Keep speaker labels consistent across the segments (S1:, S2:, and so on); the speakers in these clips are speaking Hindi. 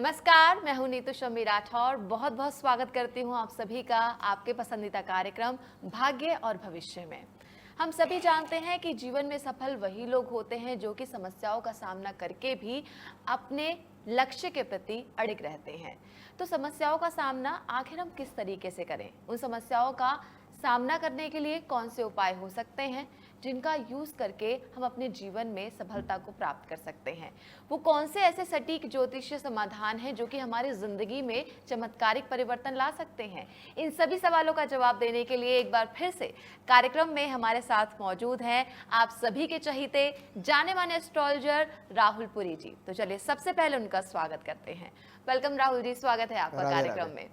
S1: नमस्कार, मैं हूं नीतू शम्मी राठौर। बहुत बहुत स्वागत करती हूं आप सभी का आपके पसंदीदा कार्यक्रम भाग्य और भविष्य में। हम सभी जानते हैं कि जीवन में सफल वही लोग होते हैं जो कि समस्याओं का सामना करके भी अपने लक्ष्य के प्रति अड़िग रहते हैं। तो समस्याओं का सामना आखिर हम किस तरीके से करें, उन समस्याओं का सामना करने के लिए कौन से उपाय हो सकते हैं जिनका यूज करके हम अपने जीवन में सफलता को प्राप्त कर सकते हैं। वो कौन से ऐसे सटीक ज्योतिषीय समाधान हैं जो कि हमारी जिंदगी में चमत्कारिक परिवर्तन ला सकते हैं। इन सभी सवालों का जवाब देने के लिए एक बार फिर से कार्यक्रम में हमारे साथ मौजूद हैं आप सभी के चहीते जाने माने एस्ट्रोलॉजर राहुल पुरी जी। तो चलिए सबसे पहले उनका स्वागत करते हैं। वेलकम राहुल जी, स्वागत है आपका कार्यक्रम में।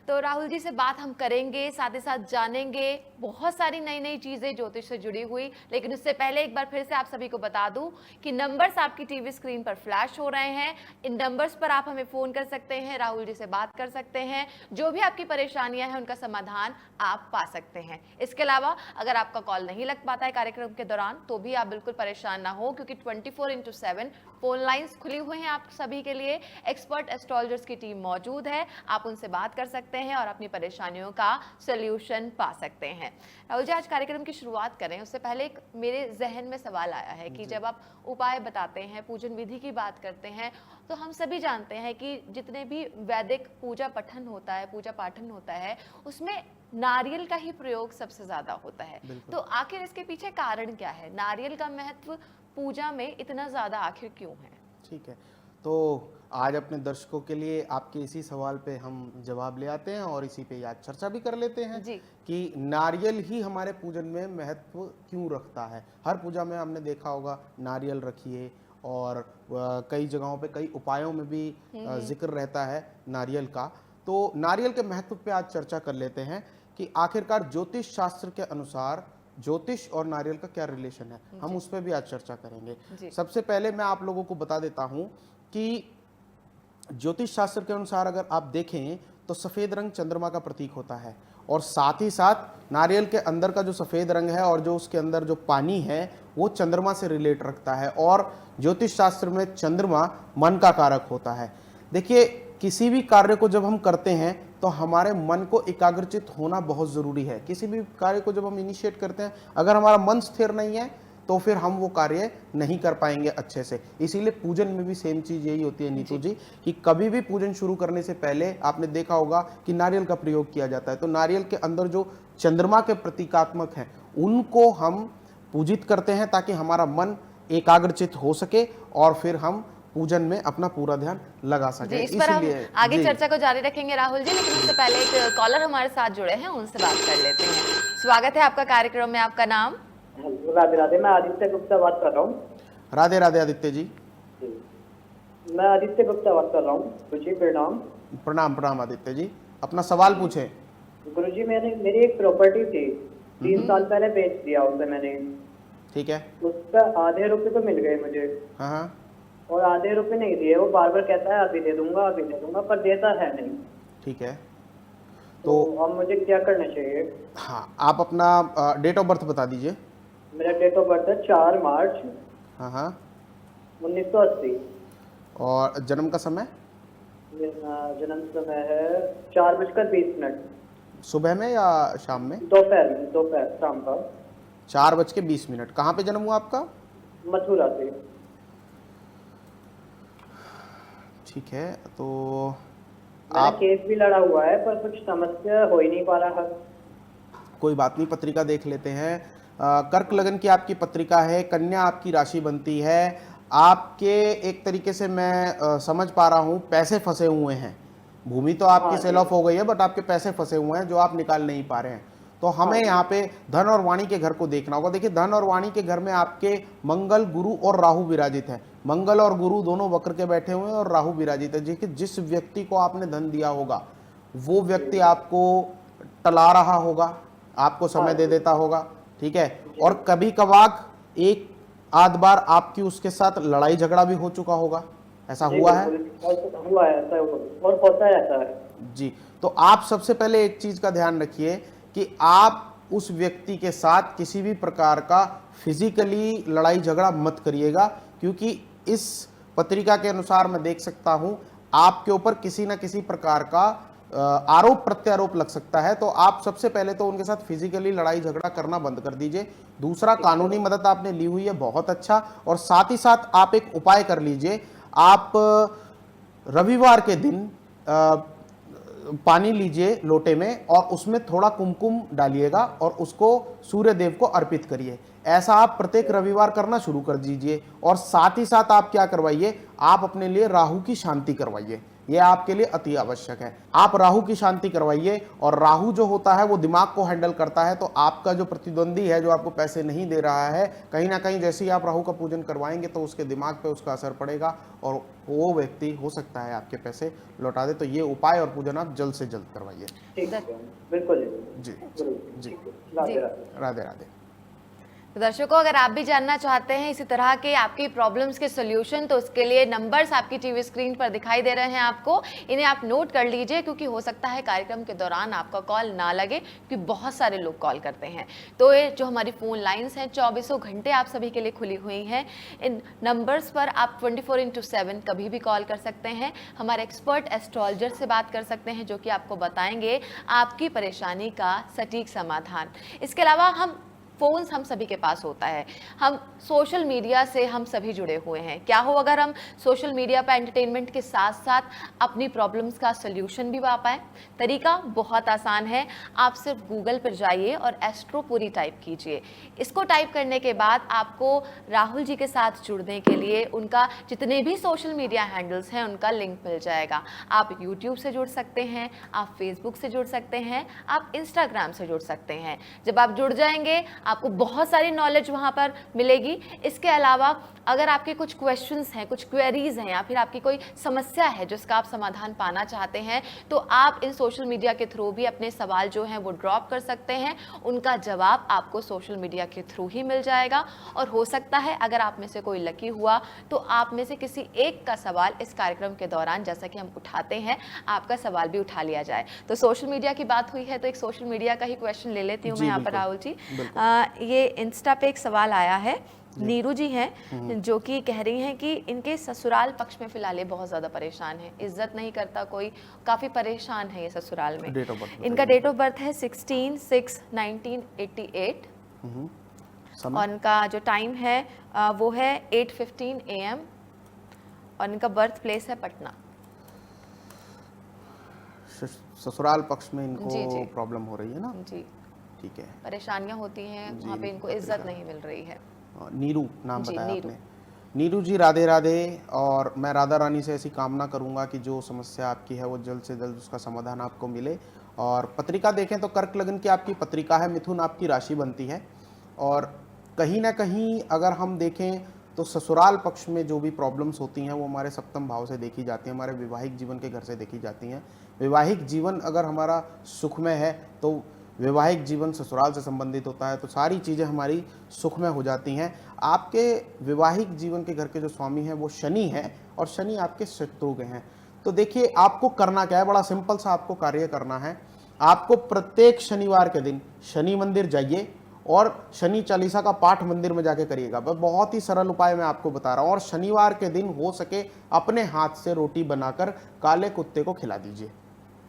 S1: तो राहुल जी से बात हम करेंगे, साथ ही साथ जानेंगे बहुत सारी नई नई चीजें ज्योतिष से जुड़ी हुई। लेकिन उससे पहले एक बार फिर से आप सभी को बता दूं कि नंबर्स आपकी टीवी स्क्रीन पर फ्लैश हो रहे हैं। इन नंबर्स पर आप हमें फोन कर सकते हैं, राहुल जी से बात कर सकते हैं, जो भी आपकी परेशानियां हैं उनका समाधान आप पा सकते हैं। इसके अलावा अगर आपका कॉल नहीं लग पाता है कार्यक्रम के दौरान तो भी आप बिल्कुल परेशान ना हो, क्योंकि 24/7 फोन लाइंस खुली हुई हैं आप सभी के लिए। एक्सपर्ट एस्ट्रोलॉजर्स की टीम मौजूद है, आप उनसे बात कर सकते हैं और अपनी परेशानियों का सॉल्यूशन पा सकते हैं। राहुल जी, आज कार्यक्रम की शुरुआत करें उससे पहले एक मेरे जहन में सवाल आया है कि जब आप उपाय बताते हैं, पूजन विधि की बात करते हैं, तो हम सभी जानते हैं कि जितने भी वैदिक पूजा पठन होता है, पूजा पाठन होता है, उसमें नारियल का ही प्रयोग सबसे ज्यादा होता है। तो आखिर इसके पीछे कारण क्या है? नारियल का महत्व पूजा में इतना ज्यादा आखिर क्यों है?
S2: ठीक है, तो आज अपने दर्शकों के लिए आपके इसी सवाल पे हम जवाब ले आते हैं और इसी पे आज चर्चा भी कर लेते हैं
S1: जी।
S2: कि नारियल ही हमारे पूजन में महत्व क्यों रखता है। हर पूजा में हमने देखा होगा नारियल रखिए, और कई जगहों पे कई उपायों में भी जिक्र रहता है नारियल का। तो नारियल के महत्व पे आज चर्चा कर लेते हैं कि आखिरकार ज्योतिष शास्त्र के अनुसार ज्योतिष और नारियल का क्या रिलेशन है, हम उस पर भी आज चर्चा करेंगे। सबसे पहले मैं आप लोगों को बता देता हूं कि ज्योतिष शास्त्र के अनुसार अगर आप देखें तो सफेद रंग चंद्रमा का प्रतीक होता है, और साथ ही साथ नारियल के अंदर का जो सफेद रंग है और जो उसके अंदर जो पानी है वो चंद्रमा से रिलेट रखता है। और ज्योतिष शास्त्र में चंद्रमा मन का कारक होता है। देखिए, किसी भी कार्य को जब हम करते हैं तो हमारे मन को एकाग्रचित होना बहुत ज़रूरी है। किसी भी कार्य को जब हम इनिशिएट करते हैं, अगर हमारा मन स्थिर नहीं है तो फिर हम वो कार्य नहीं कर पाएंगे अच्छे से। इसीलिए पूजन में भी सेम चीज़ यही होती है नीतू जी, कि कभी भी पूजन शुरू करने से पहले आपने देखा होगा कि नारियल का प्रयोग किया जाता है। तो नारियल के अंदर जो चंद्रमा के प्रतीकात्मक हैं उनको हम पूजित करते हैं ताकि हमारा मन एकाग्रचित हो सके और फिर हम पूजन में अपना पूरा ध्यान लगा सके।
S1: इस पर हम आगे चर्चा को जारी रखेंगे राहुल जी, लेकिन उससे पहले एक कॉलर हमारे साथ जुड़े हैं, उनसे बात कर लेते हैं। स्वागत है आपका कार्यक्रम में, आपका नाम?
S3: राधे राधे, मैं आदित्य गुप्ता बात कर रहा हूँ।
S2: राधे राधे आदित्य जी।
S3: मैं आदित्य गुप्ता बात कर रहा हूँ। गुरुजी प्रणाम।
S2: प्रणाम प्रणाम आदित्य जी, अपना सवाल पूछे।
S3: गुरुजी, मेरी एक प्रॉपर्टी थी, 3 साल पहले बेच दिया उसे मैंने।
S2: ठीक है।
S3: उसका आधे रुपए तो मिल गए मुझे।
S2: हाँ,
S3: और आधे रुपए नहीं दिए। वो बार बार कहता है अभी दे दूंगा अभी दे दूंगा, पर देता है नहीं।
S2: ठीक है,
S3: तो अब मुझे क्या करना चाहिए?
S2: हाँ, आप अपना डेट ऑफ बर्थ बता दीजिए।
S3: मेरा डेट ऑफ बर्थ है 4 मार्च
S2: हाँ
S3: 1980।
S2: और जन्म का समय?
S3: जन्म समय है 4:20।
S2: सुबह में या शाम में?
S3: दोपहर में, दोपहर शाम का
S2: 4:20। कहाँ पे जन्म हुआ आपका?
S3: मथुरा से।
S2: ठीक है, तो
S3: मैंने केस भी लड़ा हुआ है पर कुछ समस्या हो ही नहीं पा रहा।
S2: कोई बात नहीं, पत्रिका देख लेते हैं। कर्क लगन की आपकी पत्रिका है, कन्या आपकी राशि बनती है। आपके एक तरीके से मैं समझ पा रहा हूँ पैसे फंसे हुए हैं। भूमि तो आपकी सेल ऑफ हो गई है, बट आपके पैसे फंसे हुए हैं जो आप निकाल नहीं पा रहे हैं। तो हमें यहाँ पे धन और वाणी के घर को देखना होगा। देखिए, धन और वाणी के घर में आपके मंगल, गुरु और राहु विराजित है। मंगल और गुरु दोनों वक्र के बैठे हुए हैं और राहु विराजित है। देखिए, जिस व्यक्ति को आपने धन दिया होगा वो व्यक्ति आपको टला रहा होगा, आपको समय दे देता होगा। ठीक है, और कभी कभार एक आध बार आपकी उसके साथ लड़ाई झगड़ा भी हो चुका होगा। ऐसा हुआ है?
S3: हुआ है, ऐसा और होता है ऐसा है
S2: जी। तो आप सबसे पहले एक चीज का ध्यान रखिए कि आप उस व्यक्ति के साथ किसी भी प्रकार का फिजिकली लड़ाई झगड़ा मत करिएगा, क्योंकि इस पत्रिका के अनुसार मैं देख सकता हूं आपके ऊपर किसी ना किसी प्रकार का आरोप प्रत्यारोप लग सकता है। तो आप सबसे पहले तो उनके साथ फिजिकली लड़ाई झगड़ा करना बंद कर दीजिए। दूसरा, कानूनी मदद आपने ली हुई है, बहुत अच्छा। और साथ ही साथ आप एक उपाय कर लीजिए। आप रविवार के दिन पानी लीजिए लोटे में और उसमें थोड़ा कुमकुम डालिएगा और उसको सूर्य देव को अर्पित करिए। ऐसा आप प्रत्येक रविवार करना शुरू कर दीजिए। और साथ ही साथ आप क्या करवाइए, आप अपने लिए राहु की शांति करवाइए। यह आपके लिए अति आवश्यक है। आप राहु की शांति करवाइए। और राहु जो होता है वो दिमाग को हैंडल करता है। तो आपका जो प्रतिद्वंदी है, जो आपको पैसे नहीं दे रहा है, कहीं ना कहीं जैसे ही आप राहु का पूजन करवाएंगे तो उसके दिमाग पे उसका असर पड़ेगा और वो व्यक्ति हो सकता है आपके पैसे लौटा दे। तो ये उपाय और पूजन आप जल्द से जल्द करवाइए।
S3: ठीक है, बिल्कुल
S2: जी जी,
S3: राधे राधे।
S2: राधे राधे।
S1: तो दर्शकों, अगर आप भी जानना चाहते हैं इसी तरह के आपकी प्रॉब्लम्स के सोल्यूशन, तो उसके लिए नंबर्स आपकी टीवी स्क्रीन पर दिखाई दे रहे हैं आपको। इन्हें आप नोट कर लीजिए, क्योंकि हो सकता है कार्यक्रम के दौरान आपका कॉल ना लगे, क्योंकि बहुत सारे लोग कॉल करते हैं। तो ये जो हमारी फ़ोन लाइन्स हैं 24 घंटे आप सभी के लिए खुली हुई हैं। इन नंबर्स पर आप 24x7 कभी भी कॉल कर सकते हैं। हमारे एक्सपर्ट एस्ट्रोलॉजर से बात कर सकते हैं, जो कि आपको बताएंगे आपकी परेशानी का सटीक समाधान। इसके अलावा फ़ोन्स हम सभी के पास होता है। हम सोशल मीडिया से हम सभी जुड़े हुए हैं। क्या हो अगर हम सोशल मीडिया पर एंटरटेनमेंट के साथ साथ अपनी प्रॉब्लम्स का सल्यूशन भी पा पाएँ? तरीका बहुत आसान है। आप सिर्फ गूगल पर जाइए और एस्ट्रोपुरी टाइप कीजिए। इसको टाइप करने के बाद आपको राहुल जी के साथ जुड़ने के लिए उनका जितने भी सोशल मीडिया हैंडल्स हैं उनका लिंक मिल जाएगा। आप यूट्यूब से जुड़ सकते हैं, आप फेसबुक से जुड़ सकते हैं, आप इंस्टाग्राम से जुड़ सकते हैं। जब आप जुड़ जाएंगे आपको बहुत सारी नॉलेज वहाँ पर मिलेगी। इसके अलावा अगर आपके कुछ क्वेश्चंस हैं, कुछ क्वेरीज हैं, या फिर आपकी कोई समस्या है जिसका आप समाधान पाना चाहते हैं, तो आप इन सोशल मीडिया के थ्रू भी अपने सवाल जो हैं वो ड्रॉप कर सकते हैं। उनका जवाब आपको सोशल मीडिया के थ्रू ही मिल जाएगा। और हो सकता है अगर आप में से कोई लकी हुआ तो आप में से किसी एक का सवाल इस कार्यक्रम के दौरान, जैसा कि हम उठाते हैं, आपका सवाल भी उठा लिया जाए। तो सोशल मीडिया की बात हुई है तो एक सोशल मीडिया का ही क्वेश्चन ले लेती हूँ मैं यहाँ पर राहुल जी। ये इंस्टा पे एक सवाल आया है, नीरू जी हैं जो कि कह रही हैं कि इनके ससुराल पक्ष में फिलहाल ये बहुत ज़्यादा परेशान है, इज्जत नहीं करता कोई, काफ़ी परेशान है ये ससुराल में। इनका डेट ऑफ बर्थ है 16/6/1988 और इनका जो टाइम है वो है 8:15 AM और इनका बर्थ प्लेस है पटना।
S2: ससुराल पक्ष में इनको
S1: जी।
S2: प्रॉब्लम हो रही है ना?
S1: जी,
S2: ठीक है,
S1: परेशानियां होती हैं, वहाँ पे इनको इज्जत नहीं मिल रही है।
S2: नीरू नाम बताया
S1: नीरू।
S2: आपने। नीरू जी, राधे राधे। और मैं राधा रानी से ऐसी कामना करूंगा कि जो समस्या आपकी है वो जल्द से जल्द उसका समाधान आपको मिले। और पत्रिका देखें तो कर्क लगन की आपकी पत्रिका है, मिथुन आपकी राशि बनती है। और कहीं ना कहीं अगर हम देखें तो ससुराल पक्ष में जो भी प्रॉब्लम्स होती हैं वो हमारे सप्तम भाव से देखी जाती हैं, हमारे वैवाहिक जीवन के घर से देखी जाती हैं। वैवाहिक जीवन अगर हमारा सुखमय है तो वैवाहिक जीवन ससुराल से संबंधित होता है, तो सारी चीज़ें हमारी सुखमय हो जाती हैं। आपके वैवाहिक जीवन के घर के जो स्वामी हैं वो शनि हैं और शनि आपके शत्रुघ्न हैं। तो देखिए आपको करना क्या है, बड़ा सिंपल सा आपको कार्य करना है। आपको प्रत्येक शनिवार के दिन शनि मंदिर जाइए और शनि चालीसा का पाठ मंदिर में जाके करिएगा। बस बहुत ही सरल उपाय मैं आपको बता रहा हूँ। और शनिवार के दिन हो सके अपने हाथ से रोटी बनाकर काले कुत्ते को खिला दीजिए,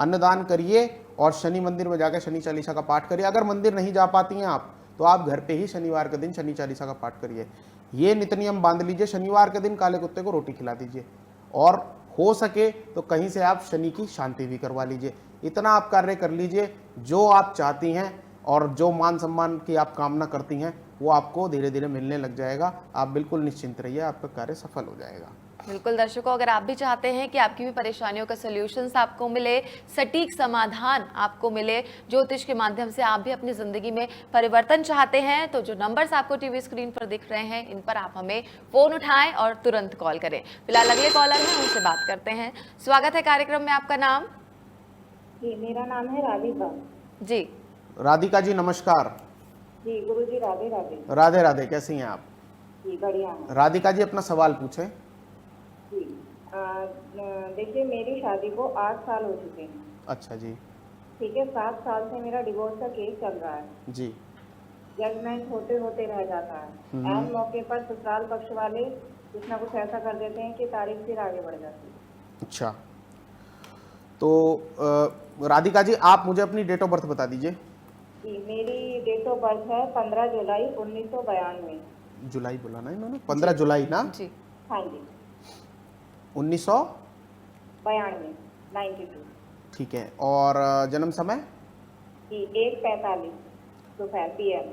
S2: अन्नदान करिए और शनि मंदिर में जाकर शनि चालीसा का पाठ करिए। अगर मंदिर नहीं जा पाती हैं आप तो आप घर पे ही शनिवार के दिन शनि चालीसा का पाठ करिए। ये नित्य नियम बांध लीजिए, शनिवार के दिन काले कुत्ते को रोटी खिला दीजिए और हो सके तो कहीं से आप शनि की शांति भी करवा लीजिए। इतना आप कार्य कर लीजिए, जो आप चाहती हैं और जो मान सम्मान की आप कामना करती हैं वो आपको धीरे धीरे मिलने लग जाएगा। आप बिल्कुल निश्चिंत रहिए, आपका कार्य सफल हो जाएगा।
S1: बिल्कुल दर्शकों, अगर आप भी चाहते हैं कि आपकी भी परेशानियों का सॉल्यूशंस आपको मिले, सटीक समाधान आपको मिले, ज्योतिष के माध्यम से आप भी अपनी ज़िंदगी में परिवर्तन चाहते हैं, तो जो नंबर्स आपको टीवी स्क्रीन पर दिख रहे हैं इन पर आप हमें फ़ोन उठाएं और तुरंत कॉल करें। फिलहाल अगले कॉलर हैं, उनसे बात करते हैं। स्वागत है कार्यक्रम में, आपका नाम?
S4: जी, मेरा नाम है राधिका।
S1: जी
S2: राधिका जी नमस्कार।
S4: जी गुरुजी, राधे राधे।
S2: राधे राधे, कैसी हैं आप?
S4: जी बढ़िया है।
S2: राधिका जी अपना सवाल पूछें।
S4: जी देखिए, मेरी शादी को 8 साल हो चुके हैं।
S2: अच्छा जी।
S4: ठीक है, 7 साल से मेरा डिवोर्स का केस चल रहा है।
S2: जी।
S4: जजमेंट होते होते रह जाता है। ऐन मौके पर ससुराल पक्ष वाले कुछ ना कुछ ऐसा कर देते हैं कि तारीख फिर आगे बढ़ जाती है।
S2: अच्छा। तो राधिका जी आप मुझे अपनी डेट ऑफ बर्थ बता दीजिए।
S4: जी मेरी डेट ऑफ बर्थ है 15 जुलाई 1992।
S2: जुलाई बोला ना इन्होंने, 15 जुलाई ना,
S1: जी।
S4: हाँ जी
S2: 1992।
S4: 92।
S2: ठीक है, और जन्म समय?
S4: जी 1:45 दोपहर PM।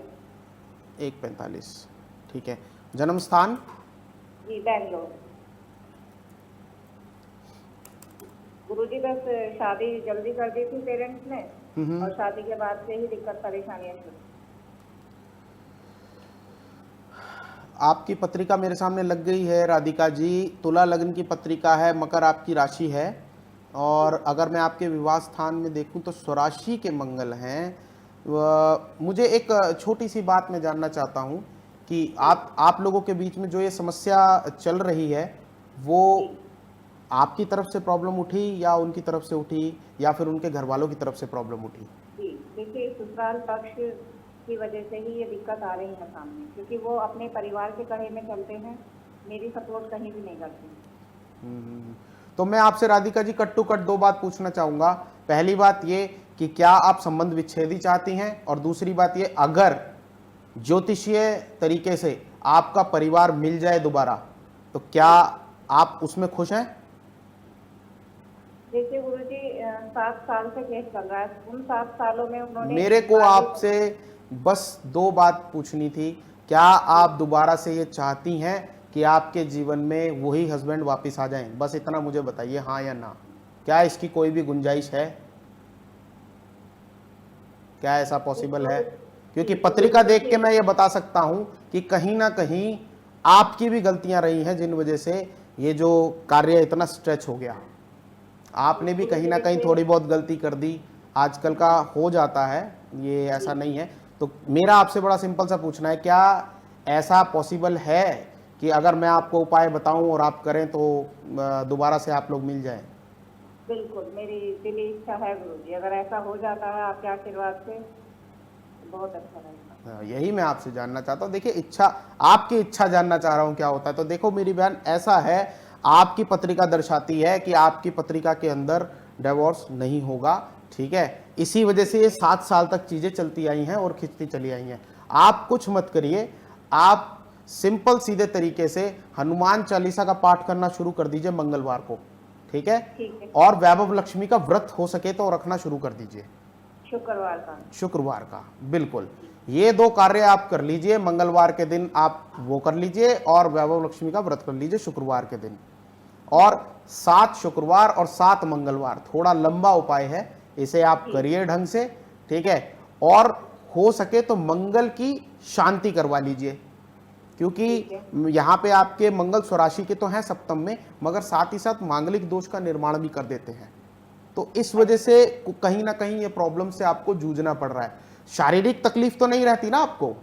S2: 1:45। ठीक है, जन्म स्थान?
S4: जी बेंगलोर। गुरुजी बस शादी जल्दी कर दी थी पेरेंट्स ने, और शादी के बाद से ही दिक्कत परेशानियां शुरू।
S2: आपकी पत्रिका मेरे सामने लग गई है राधिका जी। तुला लग्न की पत्रिका है, मकर आपकी राशि है, और अगर मैं आपके विवाह स्थान में देखूं तो स्वराशि के मंगल हैं। मुझे एक छोटी सी बात मैं जानना चाहता हूं कि आप लोगों के बीच में जो ये समस्या चल रही है वो आपकी तरफ से प्रॉब्लम उठी या उनकी तरफ से उठी या फिर उनके घर वालों की तरफ से प्रॉब्लम उठी?
S4: जी देखिए ससुराल पक्ष की वजह से ही ये दिक्कत आ रही है सामने, क्योंकि वो अपने परिवार के कहे में चलते हैं, मेरी सपोर्ट कहीं भी नहीं करते।
S2: तो मैं आपसे Radhika ji cut to cut दो बात पूछना चाहूंगा। पहली बात ये कि क्या आप संबंध विच्छेद ही चाहती हैं, और दूसरी बात ये अगर ज्योतिषीय तरीके से आपका परिवार मिल जाए दोबारा तो क्या आप उसमें खुश हैं?
S4: देखिए गुरुजी 7 साल से केस चल रहा है, उन 7 सालों में उन्होंने
S2: मेरे को आपसे बस दो बात पूछनी थी। क्या आप दोबारा से ये चाहती हैं कि आपके जीवन में वही हस्बैंड वापस आ जाएं? बस इतना मुझे बताइए, हाँ या ना। क्या इसकी कोई भी गुंजाइश है? क्या ऐसा पॉसिबल है? क्योंकि पत्रिका देख के मैं ये बता सकता हूं कि कहीं ना कहीं आपकी भी गलतियां रही हैं जिन वजह से ये जो कार्य इतना स्ट्रेच हो गया। आपने भी कहीं ना कहीं थोड़ी बहुत गलती कर दी, आजकल का हो जाता है, ये ऐसा नहीं है। तो मेरा आपसे बड़ा सिंपल सा पूछना है, क्या ऐसा पॉसिबल है कि अगर मैं आपको उपाय बताऊं और आप करें तो दोबारा से आप लोग मिल जाएं?
S4: बिल्कुल मेरी दिली इच्छा है गुरुजी, अगर ऐसा हो जाता है आपके आशीर्वाद से बहुत अच्छा रहेगा।
S2: यही मैं आपसे जानना चाहता हूँ। देखिए इच्छा, आपकी इच्छा जानना चाह रहा हूँ क्या होता है। तो देखो मेरी बहन, ऐसा है, आपकी पत्रिका दर्शाती है कि आपकी पत्रिका के अंदर डिवोर्स नहीं होगा, ठीक है। इसी वजह से ये 7 साल तक चीजें चलती आई हैं और खिंचती चली आई हैं। आप कुछ मत करिए, आप सिंपल सीधे तरीके से हनुमान चालीसा का पाठ करना शुरू कर दीजिए मंगलवार को, ठीक है।
S4: ठीक है।
S2: और वैभव लक्ष्मी का व्रत हो सके तो रखना शुरू कर दीजिए
S4: शुक्रवार
S2: का, बिल्कुल। ये 2 कार्य आप कर लीजिए, मंगलवार के दिन आप वो कर लीजिए और वैभव लक्ष्मी का व्रत कर लीजिए शुक्रवार के दिन। और 7 शुक्रवार और 7 मंगलवार, थोड़ा लंबा उपाय है, इसे आप करिए ढंग से, ठीक है। और हो सके तो मंगल की शांति करवा लीजिए, क्योंकि यहाँ पे आपके मंगल स्वराशि के तो हैं सप्तम में, मगर साथ ही साथ मांगलिक दोष का निर्माण भी कर देते हैं। तो इस वजह से कहीं ना कहीं ये प्रॉब्लम से आपको जूझना पड़ रहा है। शारीरिक तकलीफ तो नहीं रहती ना आपको?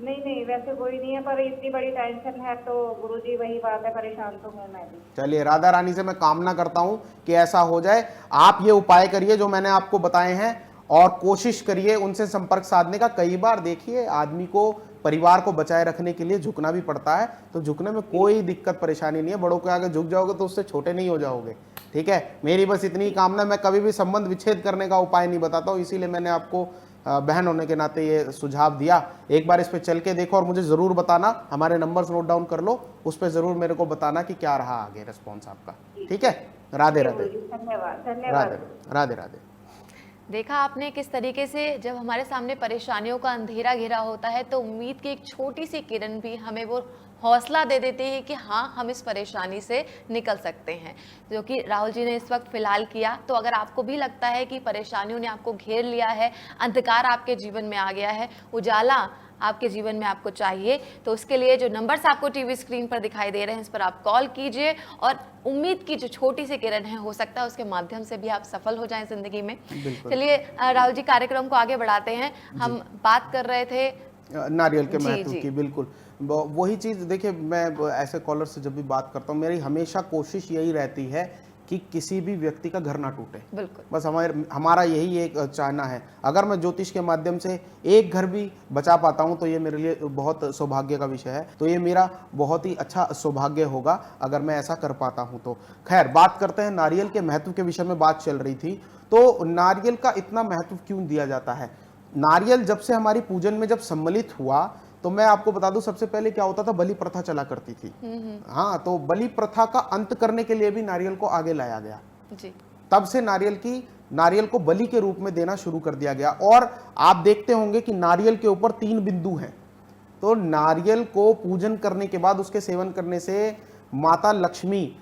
S4: नहीं वैसे कोई नहीं है, पर इतनी बड़ी टेंशन है तो गुरुजी वही बात है, परेशान तो हूँ मैं भी।
S2: चलिए, राधा रानी से मैं कामना करता हूं कि ऐसा हो जाए। आप ये उपाय करिए जो मैंने आपको बताए हैं और कोशिश करिए उनसे संपर्क साधने का। कई बार देखिए आदमी को परिवार को बचाए रखने के लिए झुकना भी पड़ता है, तो झुकने में कोई दिक्कत परेशानी नहीं है। बड़ों के आगे झुक जाओगे तो उससे छोटे नहीं हो जाओगे, ठीक है। मेरी बस इतनी कामना, मैं कभी भी संबंध विच्छेद करने का उपाय नहीं बताता हूँ, इसीलिए मैंने आपको बहन होने के नाते ये सुझाव दिया। एक बार इस पे चल के देखो और मुझे जरूर बताना, हमारे नंबर्स नोट डाउन कर लो, उस पर जरूर मेरे को बताना कि क्या रहा आगे रिस्पॉन्स आपका, ठीक है। राधे राधे।
S4: धन्यवाद।
S2: राधे राधे राधे।
S1: देखा आपने किस तरीके से जब हमारे सामने परेशानियों का अंधेरा घिरा होता है तो उम्मीद की एक छोटी सी किरण भी हमें वो हौसला दे देती है कि हाँ, हम इस परेशानी से निकल सकते हैं, जो कि राहुल जी ने इस वक्त फिलहाल किया। तो अगर आपको भी लगता है कि परेशानियों ने आपको घेर लिया है, अंधकार आपके जीवन में आ गया है, उजाला आपके जीवन में आपको चाहिए, तो उसके लिए जो नंबर्स आपको टीवी स्क्रीन पर दिखाई दे रहे हैं, इस पर आप कॉल कीजिए और उम्मीद की जो छोटी सी किरण है, हो सकता है उसके माध्यम से भी आप सफल हो जाएं जिंदगी में। चलिए राहुल जी, कार्यक्रम को आगे बढ़ाते हैं। हम बात कर रहे थे
S2: नारियल के महत्व की। बिल्कुल वही चीज़। देखिए, मैं ऐसे कॉलर से जब भी बात करता हूँ, मेरी हमेशा कोशिश यही रहती है कि किसी भी व्यक्ति का घर ना टूटे।
S1: बिल्कुल।
S2: बस हमारा यही एक चाहना है। अगर मैं ज्योतिष के माध्यम से एक घर भी बचा पाता हूं तो ये मेरे लिए बहुत सौभाग्य का विषय है, तो ये मेरा बहुत ही अच्छा सौभाग्य होगा अगर मैं ऐसा कर पाता हूं तो। खैर, बात करते हैं नारियल के महत्व के विषय में। बात चल रही थी, तो नारियल का इतना महत्व क्यों दिया जाता है? नारियल जब से हमारी पूजन में जब सम्मिलित हुआ, तो मैं आपको बता दूं, सबसे पहले क्या होता था, बलि प्रथा चला करती थी। हाँ, तो बलि प्रथा का अंत करने के लिए भी नारियल को आगे लाया गया
S1: जी।
S2: तब से नारियल को बलि के रूप में देना शुरू कर दिया गया। और आप देखते होंगे कि नारियल के ऊपर 3 बिंदु हैं। तो नारियल को पूजन करने के बाद उसके सेवन करने से माता लक्ष्मी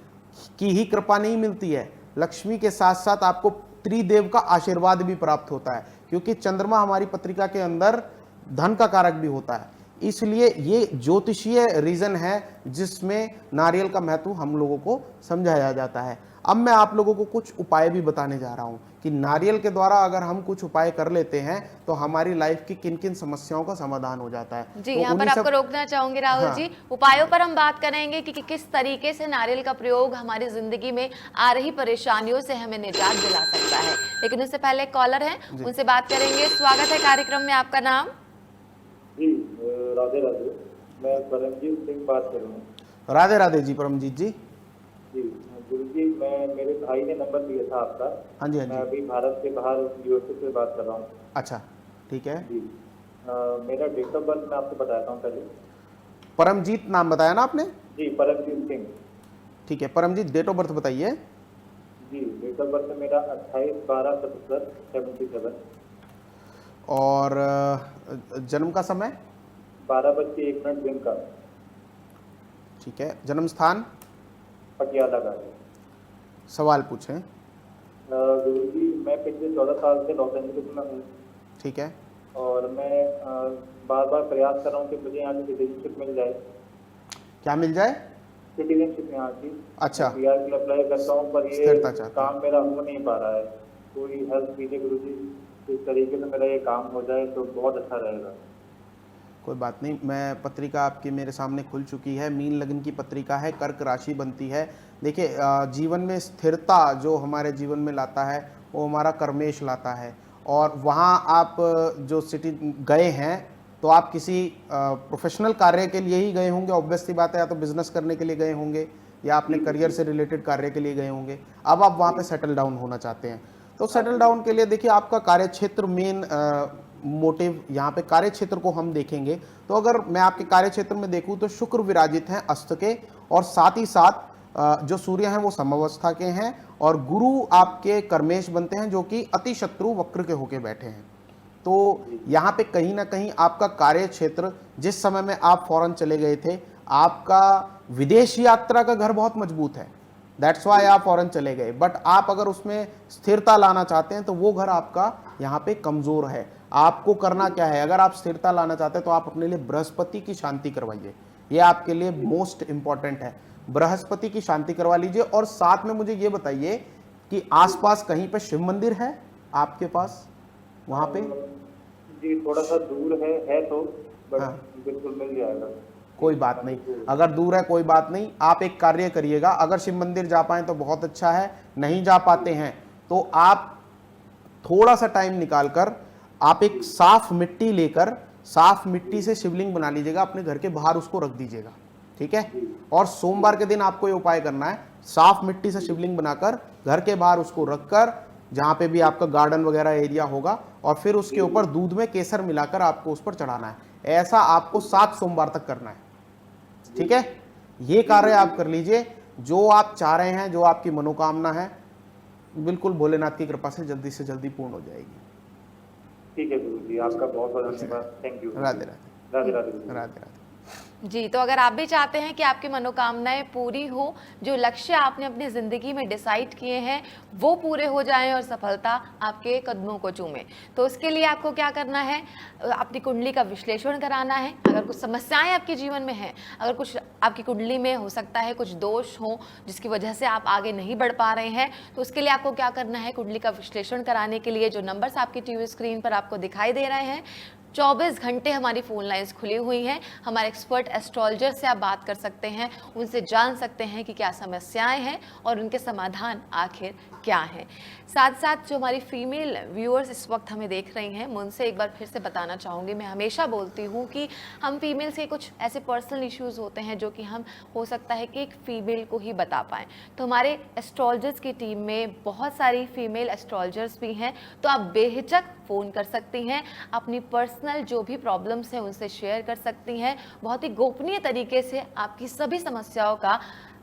S2: की ही कृपा नहीं मिलती है, लक्ष्मी के साथ साथ आपको त्रिदेव का आशीर्वाद भी प्राप्त होता है, क्योंकि चंद्रमा हमारी पत्रिका के अंदर धन का कारक भी होता है। इसलिए ये ज्योतिषीय रीजन है जिसमें नारियल का महत्व हम लोगों को समझाया जाता है। अब मैं आप लोगों को कुछ उपाय भी बताने जा रहा हूं कि नारियल के द्वारा अगर हम कुछ उपाय कर लेते हैं तो हमारी लाइफ की किन किन समस्याओं का समाधान हो जाता है।
S1: जी,
S2: तो
S1: यहाँ पर
S2: उन्हीं
S1: आपको रोकना चाहूंगी राहुल
S2: हाँ।
S1: जी। उपायों पर हम बात करेंगे कि किस तरीके से नारियल का प्रयोग हमारी जिंदगी में आ रही परेशानियों से हमें निजात दिला सकता है, लेकिन उससे पहले कॉलर हैं, उनसे बात करेंगे। स्वागत है कार्यक्रम में, आपका नाम?
S5: जी, राधे राधे। मैं परमजीत सिंह बात कर रहा हूँ।
S2: राधे राधे जी, परमजीत जी।
S5: जी गुरु जी, मेरे भाई ने नंबर दिया था आपका।
S2: हाँ जी, हाँ
S5: मैं
S2: जी।
S5: अभी भारत के बाहर यूएसए से बात कर रहा हूँ।
S2: अच्छा, ठीक है।
S5: जी, मेरा डेट ऑफ बर्थ मैं आपको बताता हूँ पहले।
S2: परमजीत नाम बताया ना आपने?
S5: जी, परमजीत सिंह।
S2: ठीक है, परमजीत डेट ऑफ बर्थ बताइए।
S5: जी, डेट ऑफ बर्थ मेरा 28/12/77।
S2: और जन्म का समय?
S5: 12:01 दिन का।
S2: ठीक है। जन्म स्थान?
S5: पटियाला का है।
S2: सवाल पूछें।
S5: गुरु जी, मैं पिछले 14 साल से लॉस एंजलिस में हूँ।
S2: ठीक है।
S5: और मैं बार बार प्रयास कर रहा हूँ कि मुझे यहाँ की सिटीजनशिप मिल जाए।
S2: क्या मिल जाए?
S5: सिटीजनशिप यहाँ की।
S2: अच्छा।
S5: PR के लिए अप्लाई करता हूँ, पर ये
S2: स्थिरता चाहते हैं।
S5: काम मेरा हो नहीं पा रहा है। कोई हेल्प कीजिए गुरु जी, इस तरीके से मेरा ये काम हो जाए तो बहुत अच्छा रहेगा।
S2: कोई बात नहीं, मैं पत्रिका आपकी मेरे सामने खुल चुकी है। मीन लग्न की पत्रिका है, कर्क राशि बनती है। देखिए, जीवन में स्थिरता जो हमारे जीवन में लाता है वो हमारा कर्मेश लाता है। और वहाँ आप जो सिटी गए हैं तो आप किसी प्रोफेशनल कार्य के लिए ही गए होंगे, ऑब्वियस सी बात है। या तो बिजनेस करने के लिए गए होंगे या अपने करियर से रिलेटेड कार्य के लिए गए होंगे। अब आप वहाँ पे सेटल डाउन होना चाहते हैं, तो सेटल डाउन के लिए देखिए आपका कार्यक्षेत्र मेन मोटिव यहाँ पे कार्यक्षेत्र को हम देखेंगे। तो अगर मैं आपके कार्यक्षेत्र में देखूँ तो शुक्र विराजित हैं अस्त के, और साथ ही साथ जो सूर्य हैं वो समअवस्था के हैं, और गुरु आपके कर्मेश बनते हैं जो कि अति शत्रु वक्र के होके बैठे हैं। तो यहाँ पे कहीं ना कहीं आपका कार्य क्षेत्र, जिस समय में आप फॉरेन चले गए थे, आपका विदेश यात्रा का घर बहुत मजबूत है, दैट्स वाई आप फॉरेन चले गए। बट आप अगर उसमें स्थिरता लाना चाहते हैं तो वो घर आपका यहाँ पे कमजोर है। आपको करना क्या है, अगर आप स्थिरता लाना चाहते हैं तो आप अपने लिए बृहस्पति की शांति करवाइए। ये आपके लिए मोस्ट इंपॉर्टेंट है, बृहस्पति की शांति करवा लीजिए। और साथ में मुझे ये बताइए कि आसपास कहीं पे शिव मंदिर है आपके पास वहाँ पे?
S5: जी, थोड़ा सा दूर है तो, बट
S2: हाँ।
S5: बिल्कुल मिल जाएगा।
S2: कोई बात नहीं, अगर दूर है कोई बात नहीं। आप एक कार्य करिएगा, अगर शिव मंदिर जा पाए तो बहुत अच्छा है, नहीं जा पाते हैं तो आप थोड़ा सा टाइम निकालकर आप एक साफ मिट्टी लेकर साफ मिट्टी से शिवलिंग बना लीजिएगा, अपने घर के बाहर उसको रख दीजिएगा, ठीक है। और सोमवार के दिन आपको ये उपाय करना है, साफ मिट्टी से शिवलिंग बनाकर घर के बाहर उसको रखकर, जहाँ पे भी आपका गार्डन वगैरह एरिया होगा, और फिर उसके ऊपर दूध में केसर मिलाकर आपको उस पर चढ़ाना है। ऐसा आपको 7 सोमवार तक करना है, ठीक है। ये कार्य आप कर लीजिए, जो आप चाह रहे हैं, जो आपकी मनोकामना है, बिल्कुल भोलेनाथ की कृपा से जल्दी पूर्ण हो जाएगी।
S5: ठीक है गुरु जी, आपका बहुत बहुत धन्यवाद। Thank you.
S2: राधे राधे।
S5: राधे राधे गुरु जी।
S2: राधे राधे।
S1: जी, तो अगर आप भी चाहते हैं कि आपकी मनोकामनाएं पूरी हो, जो लक्ष्य आपने अपनी ज़िंदगी में डिसाइड किए हैं वो पूरे हो जाएं और सफलता आपके कदमों को चूमे, तो उसके लिए आपको क्या करना है, अपनी कुंडली का विश्लेषण कराना है। अगर कुछ समस्याएं आपके जीवन में हैं, अगर कुछ आपकी कुंडली में हो सकता है कुछ दोष हो जिसकी वजह से आप आगे नहीं बढ़ पा रहे हैं, तो उसके लिए आपको क्या करना है, कुंडली का विश्लेषण कराने के लिए जो नंबर्स आपकी टीवी स्क्रीन पर आपको दिखाई दे रहे हैं, 24 घंटे हमारी फ़ोन लाइन्स खुली हुई हैं। हमारे एक्सपर्ट एस्ट्रोलॉजर से आप बात कर सकते हैं, उनसे जान सकते हैं कि क्या समस्याएं हैं और उनके समाधान आखिर क्या हैं। साथ साथ जो हमारी फीमेल व्यूअर्स इस वक्त हमें देख रही हैं, मैं उनसे एक बार फिर से बताना चाहूँगी, मैं हमेशा बोलती हूँ कि हम फीमेल्स के कुछ ऐसे पर्सनल इश्यूज़ होते हैं जो कि हम हो सकता है कि एक फ़ीमेल को ही बता पाएँ। तो हमारे एस्ट्रोलॉजर्स की टीम में बहुत सारी फीमेल एस्ट्रोलॉजर्स भी हैं, तो आप बेहिचक फ़ोन कर सकती हैं, अपनी पर्सनल जो भी प्रॉब्लम्स हैं उनसे शेयर कर सकती हैं। बहुत ही गोपनीय तरीके से आपकी सभी समस्याओं का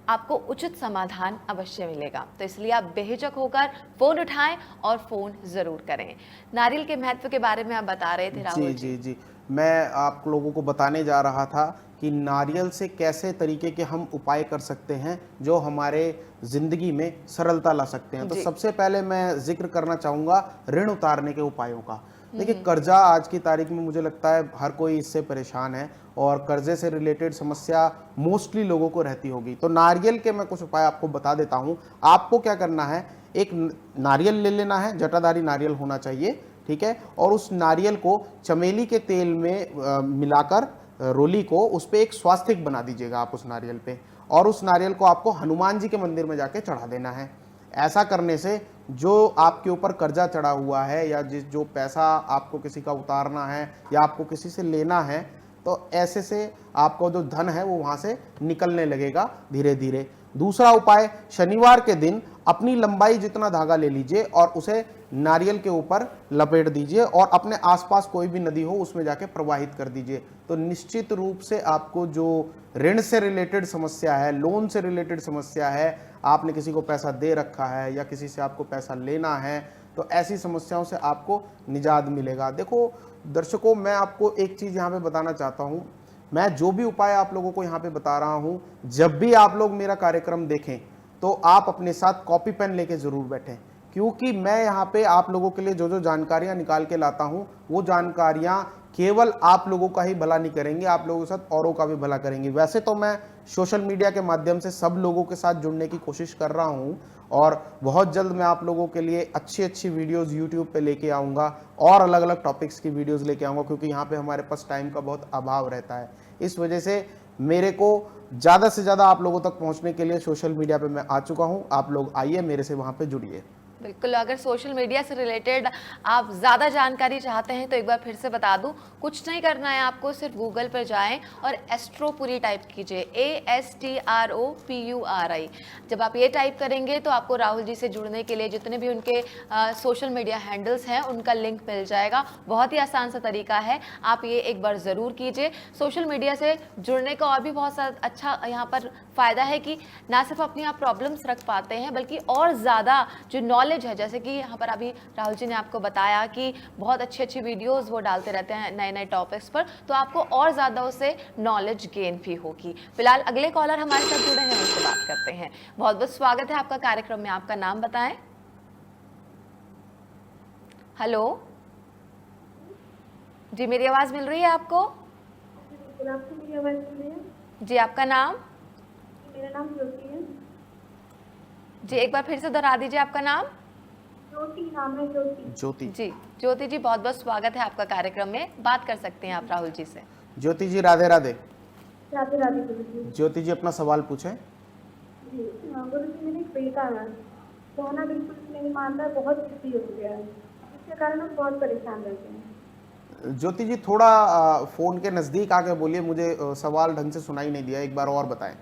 S1: आपको उचित समाधान अवश्य मिलेगा। तो इसलिए आप बेहिचक होकर फ़ोन उठाएं और फ़ोन ज़रूर करें। नारियल के महत्व के बारे में आप बता रहे थे राहुल
S2: जी जी जी, मैं आप लोगों को बताने जा रहा था कि नारियल से कैसे तरीके के हम उपाय कर सकते हैं जो हमारे ज़िंदगी में सरलता ला सकते हैं। तो
S1: जी।
S2: सबसे पहले मैं जिक्र करना चाहूँगा ऋण उतारने के उपायों का। देखिए, कर्जा आज की तारीख में मुझे लगता है हर कोई इससे परेशान है और कर्जे से रिलेटेड समस्या मोस्टली लोगों को रहती होगी। तो नारियल के मैं कुछ उपाय आपको बता देता हूँ। आपको क्या करना है, एक नारियल ले लेना है, जटाधारी नारियल होना चाहिए, ठीक है, और उस नारियल को चमेली के तेल में मिलाकर रोली को उस पर एक स्वास्तिक बना दीजिएगा आप उस नारियल पे, और उस नारियल को आपको हनुमान जी के मंदिर में जाके चढ़ा देना है। ऐसा करने से जो आपके ऊपर कर्जा चढ़ा हुआ है या जो पैसा आपको किसी का उतारना है या आपको किसी से लेना है, तो ऐसे से आपका जो धन है वो वहाँ से निकलने लगेगा धीरे धीरे। दूसरा उपाय, शनिवार के दिन अपनी लंबाई जितना धागा ले लीजिए और उसे नारियल के ऊपर लपेट दीजिए और अपने आसपास कोई भी नदी हो उसमें जाके प्रवाहित कर दीजिए। तो निश्चित रूप से आपको जो ऋण से रिलेटेड समस्या है, लोन से रिलेटेड समस्या है, आपने किसी को पैसा दे रखा है या किसी से आपको पैसा लेना है, तो ऐसी समस्याओं से आपको निजात मिलेगा। देखो दर्शकों, मैं आपको एक चीज़ यहाँ पे बताना चाहता हूँ। मैं जो भी उपाय आप लोगों को यहाँ पे बता रहा हूँ, जब भी आप लोग मेरा कार्यक्रम देखें तो आप अपने साथ कॉपी पेन लेके ज़रूर बैठें, क्योंकि मैं यहाँ पे आप लोगों के लिए जो जो जानकारियाँ निकाल के लाता हूँ वो जानकारियाँ केवल आप लोगों का ही भला नहीं करेंगे, आप लोगों के साथ औरों का भी भला करेंगी। वैसे तो मैं सोशल मीडिया के माध्यम से सब लोगों के साथ जुड़ने की कोशिश कर रहा हूँ और बहुत जल्द मैं आप लोगों के लिए अच्छी अच्छी वीडियोस यूट्यूब पे लेके आऊँगा और अलग अलग टॉपिक्स की वीडियोस लेके आऊँगा, क्योंकि यहाँ पे हमारे पास टाइम का बहुत अभाव रहता है। इस वजह से मेरे को ज़्यादा से ज़्यादा आप लोगों तक पहुँचने के लिए सोशल मीडिया पे मैं आ चुका हूँ। आप लोग आइए मेरे से वहाँ पे जुड़िए।
S1: बिल्कुल, अगर सोशल मीडिया से रिलेटेड आप ज़्यादा जानकारी चाहते हैं तो एक बार फिर से बता दूं, कुछ नहीं करना है आपको, सिर्फ गूगल पर जाएं और एस्ट्रोपुरी टाइप कीजिए, ASTROPURI। जब आप ये टाइप करेंगे तो आपको राहुल जी से जुड़ने के लिए जितने भी उनके सोशल मीडिया हैंडल्स हैं उनका लिंक मिल जाएगा। बहुत ही आसान सा तरीका है, आप ये एक बार ज़रूर कीजिए। सोशल मीडिया से जुड़ने का और भी बहुत सा अच्छा यहाँ पर फ़ायदा है कि ना सिर्फ अपनी आप प्रॉब्लम्स रख पाते हैं, बल्कि और ज़्यादा जो नॉलेज है, जैसे कि यहाँ पर अभी राहुल जी ने आपको बताया कि बहुत अच्छी अच्छी वीडियोस वो डालते रहते हैं नए नए टॉपिक्स पर, तो आपको और ज़्यादा उससे नॉलेज गेन भी होगी। फिलहाल अगले कॉलर हमारे साथ जुड़े हैं, उनसे बात करते हैं। बहुत बहुत स्वागत है आपका कार्यक्रम में, आपका नाम बताएं। हेलो जी, मेरी आवाज़ मिल रही है आपको?
S6: आपको मेरी आवाज़ सुन रही है?
S1: जी, आपका नाम?
S6: मेरा नाम ज्योति है।
S1: जी, एक बार फिर से दोहरा दीजिए आपका नाम।
S6: ज्योति नाम है, ज्योति।
S2: ज्योति
S1: जी, ज्योति जी, बहुत बहुत स्वागत है आपका कार्यक्रम में, बात कर सकते हैं आप राहुल जी से।
S2: ज्योति जी, राधे राधे।
S6: राधे राधे गुरु जी।
S2: ज्योति जी, अपना सवाल पूछें।
S6: जी गुरु जी, मेरे एक बेटा है, सोना बिल्कुल नहीं मानता है, बहुत जिद्दी हो गया है, इसके कारण हम बहुत परेशान रहते हैं।
S2: ज्योति जी, थोड़ा फ़ोन के नज़दीक आके बोलिए, मुझे सवाल ढंग से सुनाई नहीं दिया, एक बार और बताएं।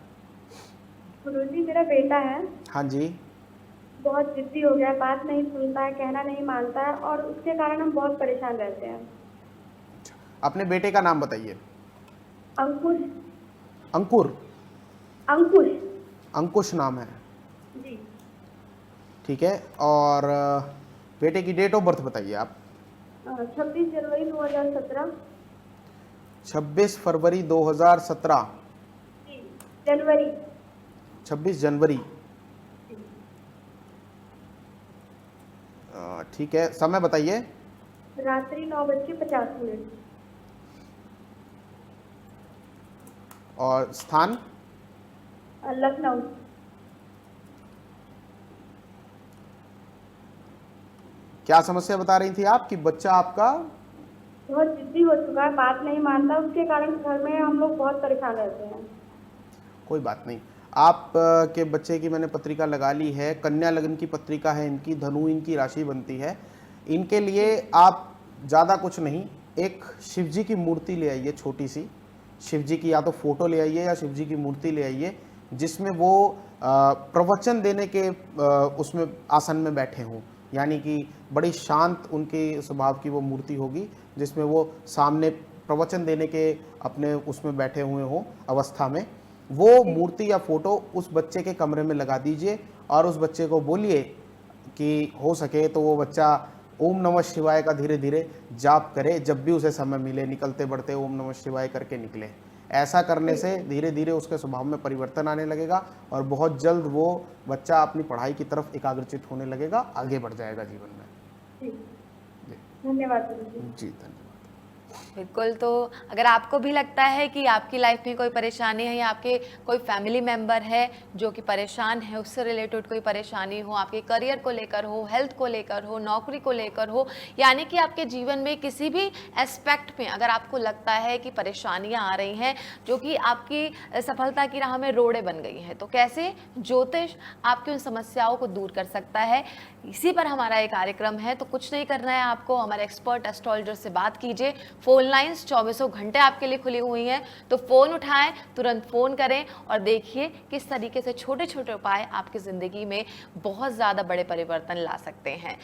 S6: गुरु जी, मेरा बेटा है,
S2: हाँ जी।
S6: बहुत जिद्दी हो गया है, बात नहीं सुनता है, कहना नहीं मानता है, और उसके कारण हम बहुत परेशान रहते हैं।
S2: अपने बेटे का नाम बताइए।
S6: अंकुश।
S2: अंकुर?
S6: अंकुश।
S2: अंकुश नाम है,
S6: जी।
S2: ठीक है। और बेटे की डेट ऑफ बर्थ बताइए आप।
S6: 26 जनवरी 2017।
S2: 26 फरवरी 2017।
S6: जी, जनवरी।
S2: 26 जनवरी, ठीक है। समय बताइए।
S6: रात्रि 9:50।
S2: और स्थान?
S6: लखनऊ।
S2: क्या समस्या बता रही थी आप कि बच्चा आपका?
S6: बहुत जिद्दी हो चुका है, बात नहीं मानता, उसके कारण घर में हम लोग बहुत परेशान रहते हैं।
S2: कोई बात नहीं। आप के बच्चे की मैंने पत्रिका लगा ली है, कन्या लग्न की पत्रिका है इनकी, धनु इनकी राशि बनती है। इनके लिए आप ज़्यादा कुछ नहीं, एक शिव जी की मूर्ति ले आइए, छोटी सी शिव जी की, या तो फोटो ले आइए या शिव जी की मूर्ति ले आइए, जिसमें वो प्रवचन देने के उसमें आसन में बैठे हों, यानी कि बड़ी शांत उनके स्वभाव की वो मूर्ति होगी, जिसमें वो सामने प्रवचन देने के अपने उसमें बैठे हुए हों अवस्था में। वो मूर्ति या फोटो उस बच्चे के कमरे में लगा दीजिए और उस बच्चे को बोलिए कि हो सके तो वो बच्चा ओम नमः शिवाय का धीरे धीरे जाप करे, जब भी उसे समय मिले, निकलते बढ़ते ओम नमः शिवाय करके निकले। ऐसा करने से धीरे धीरे उसके स्वभाव में परिवर्तन आने लगेगा और बहुत जल्द वो बच्चा अपनी पढ़ाई की तरफ एकाग्रचित होने लगेगा, आगे बढ़ जाएगा जीवन में।
S6: धन्यवाद गुरुजी।
S2: जी धन्यवाद।
S1: बिल्कुल। तो अगर आपको भी लगता है कि आपकी लाइफ में कोई परेशानी है या आपके कोई फैमिली मेंबर है जो कि परेशान है, उससे रिलेटेड कोई परेशानी हो, आपके करियर को लेकर हो, हेल्थ को लेकर हो, नौकरी को लेकर हो, यानी कि आपके जीवन में किसी भी एस्पेक्ट में अगर आपको लगता है कि परेशानियां आ रही हैं जो कि आपकी सफलता की राह में रोड़े बन गई हैं, तो कैसे ज्योतिष आपकी उन समस्याओं को दूर कर सकता है, इसी पर हमारा एक कार्यक्रम है। तो कुछ नहीं करना है आपको, हमारे एक्सपर्ट एस्ट्रोलॉजर से बात कीजिए। फोन लाइन्स 24 घंटे आपके लिए खुली हुई हैं, तो फ़ोन उठाएं, तुरंत फ़ोन करें और देखिए किस तरीके से छोटे छोटे उपाय आपकी ज़िंदगी में बहुत ज़्यादा बड़े परिवर्तन ला सकते हैं।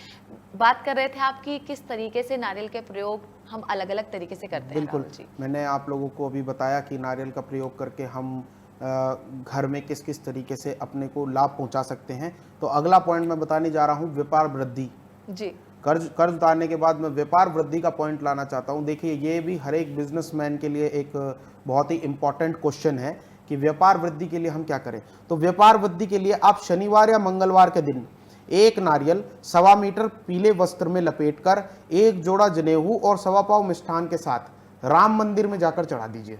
S1: बात कर रहे थे आपकी किस तरीके से नारियल के प्रयोग हम अलग अलग तरीके से करते हैं।
S2: बिल्कुल
S1: राहुल जी,
S2: मैंने आप लोगों को अभी बताया कि नारियल का प्रयोग करके हम घर में किस किस तरीके से अपने को लाभ पहुंचा सकते हैं। तो अगला पॉइंट मैं बताने जा रहा हूं, व्यापार वृद्धि।
S1: जी,
S2: कर्ज उतारने के बाद मैं व्यापार वृद्धि का पॉइंट लाना चाहता हूं। देखिए, ये भी हर एक बिजनेसमैन के लिए एक बहुत ही इंपॉर्टेंट क्वेश्चन है कि व्यापार वृद्धि के लिए हम क्या करें। तो व्यापार वृद्धि के लिए आप शनिवार या मंगलवार के दिन एक नारियल 1.25 मीटर पीले वस्त्र में लपेटकर एक जोड़ा जनेऊ और 1.25 पाव मिष्ठान के साथ राम मंदिर में जाकर चढ़ा दीजिए।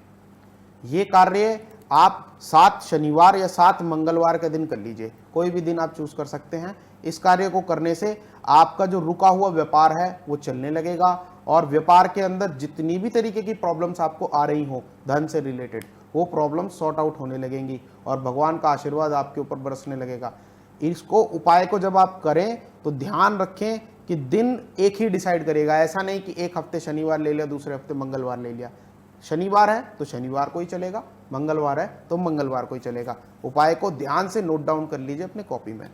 S2: ये कार्य आप 7 शनिवार या 7 मंगलवार के दिन कर लीजिए, कोई भी दिन आप चूज कर सकते हैं। इस कार्य को करने से आपका जो रुका हुआ व्यापार है वो चलने लगेगा और व्यापार के अंदर जितनी भी तरीके की प्रॉब्लम्स आपको आ रही हो धन से रिलेटेड, वो प्रॉब्लम सॉर्ट आउट होने लगेंगी और भगवान का आशीर्वाद आपके ऊपर बरसने लगेगा। इसको उपाय को जब आप करें तो ध्यान रखें कि दिन एक ही डिसाइड करेगा। ऐसा नहीं कि एक हफ्ते शनिवार ले लिया, दूसरे हफ्ते मंगलवार ले लिया। शनिवार है तो शनिवार को ही चलेगा, मंगलवार है तो मंगलवार को ही चलेगा। उपाय को ध्यान से नोट डाउन कर लीजिए अपने कॉपी में।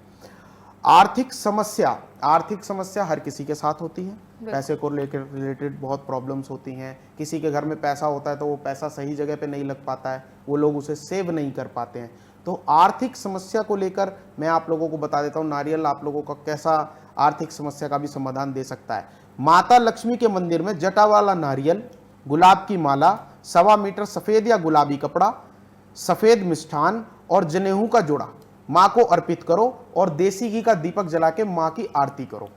S2: आर्थिक समस्या हर किसी के साथ होती है, पैसे को लेकर रिलेटेड बहुत प्रॉब्लम्स होती हैं। किसी के घर में पैसा होता है तो वो पैसा सही जगह पे नहीं लग पाता है, वो लोग उसे सेव नहीं कर पाते हैं। तो आर्थिक समस्या को लेकर मैं आप लोगों को बता देता हूँ, नारियल आप लोगों का कैसा आर्थिक समस्या का भी समाधान दे सकता है। माता लक्ष्मी के मंदिर में जटा वाला नारियल, गुलाब की माला, 1.25 मीटर सफेद या गुलाबी कपड़ा, सफेद मिष्ठान और जनेऊ का जोड़ा माँ को अर्पित करो और देसी घी का दीपक जला के माँ की आरती करो।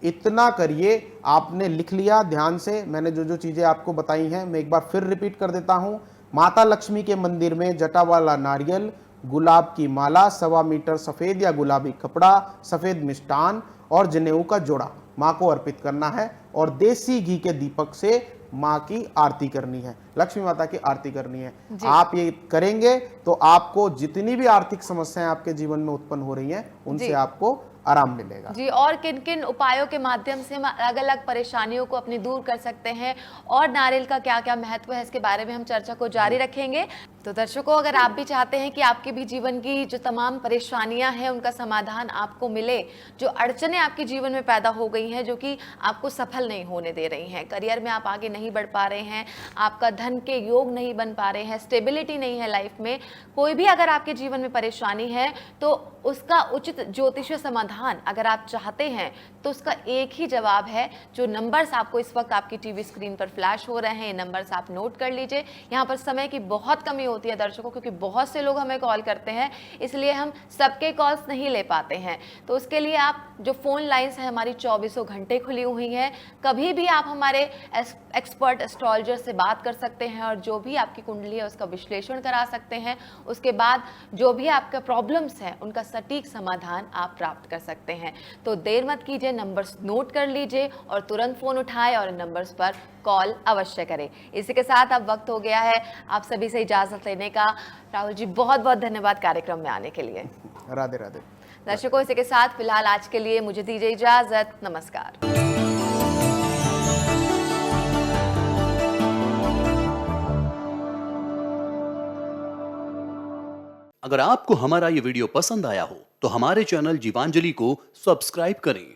S2: इतना करिए। आपने लिख लिया ध्यान से, मैंने जो जो चीजें आपको बताई हैं मैं एक बार फिर रिपीट कर देता हूं। माता लक्ष्मी के मंदिर में जटा वाला नारियल, गुलाब की माला, 1.25 मीटर सफेद या गुलाबी कपड़ा, सफेद मिष्ठान और जनेऊ का जोड़ा माँ को अर्पित करना है और देसी घी के दीपक से माँ की आरती करनी है, लक्ष्मी माता की आरती करनी है। आप ये करेंगे तो आपको जितनी भी आर्थिक समस्याएं आपके जीवन में उत्पन्न हो रही हैं उनसे आपको आराम मिलेगा।
S1: जी, और किन किन उपायों के माध्यम से हम अलग अलग परेशानियों को अपनी दूर कर सकते हैं और नारियल का क्या क्या महत्व है, इसके बारे में हम चर्चा को जारी रखेंगे। तो दर्शकों, अगर आप भी चाहते हैं कि आपके भी जीवन की जो तमाम परेशानियां हैं उनका समाधान आपको मिले, जो अड़चनें आपके जीवन में पैदा हो गई हैं जो कि आपको सफल नहीं होने दे रही हैं, करियर में आप आगे नहीं बढ़ पा रहे हैं, आपका धन के योग नहीं बन पा रहे हैं, स्टेबिलिटी नहीं है लाइफ में, कोई भी अगर आपके जीवन में परेशानी है तो उसका उचित ज्योतिषीय समाधान अगर आप चाहते हैं तो उसका एक ही जवाब है। जो नंबर्स आपको इस वक्त आपकी टीवी स्क्रीन पर फ्लैश हो रहे हैं, ये नंबर्स आप नोट कर लीजिए। यहाँ पर समय की बहुत कमी होती है दर्शकों, क्योंकि बहुत से लोग हमें कॉल करते हैं, इसलिए हम सबके कॉल्स नहीं ले पाते हैं। तो उसके लिए आप जो फ़ोन लाइन्स हैं हमारी 24 घंटे खुली हुई हैं, कभी भी आप हमारे एक्सपर्ट एस्ट्रोलॉजर से बात कर सकते हैं और जो भी आपकी कुंडली है उसका विश्लेषण करा सकते हैं। उसके बाद जो भी आपके प्रॉब्लम्स हैं उनका सटीक समाधान आप प्राप्त कर सकते हैं। तो देर मत कीजिए, नंबर्स नोट कर लीजिए और तुरंत फ़ोन उठाएं और इन नंबर्स पर कॉल अवश्य करें। इसी के साथ अब वक्त हो गया है आप सभी से इजाज़त लेने का। राहुल जी, बहुत बहुत धन्यवाद कार्यक्रम में आने के लिए।
S2: राधे राधे।
S1: दर्शकों, इसी के साथ फिलहाल आज के लिए मुझे दीजिए इजाज़त। नमस्कार।
S7: अगर आपको हमारा ये वीडियो पसंद आया हो तो हमारे चैनल जीवांजलि को सब्सक्राइब करें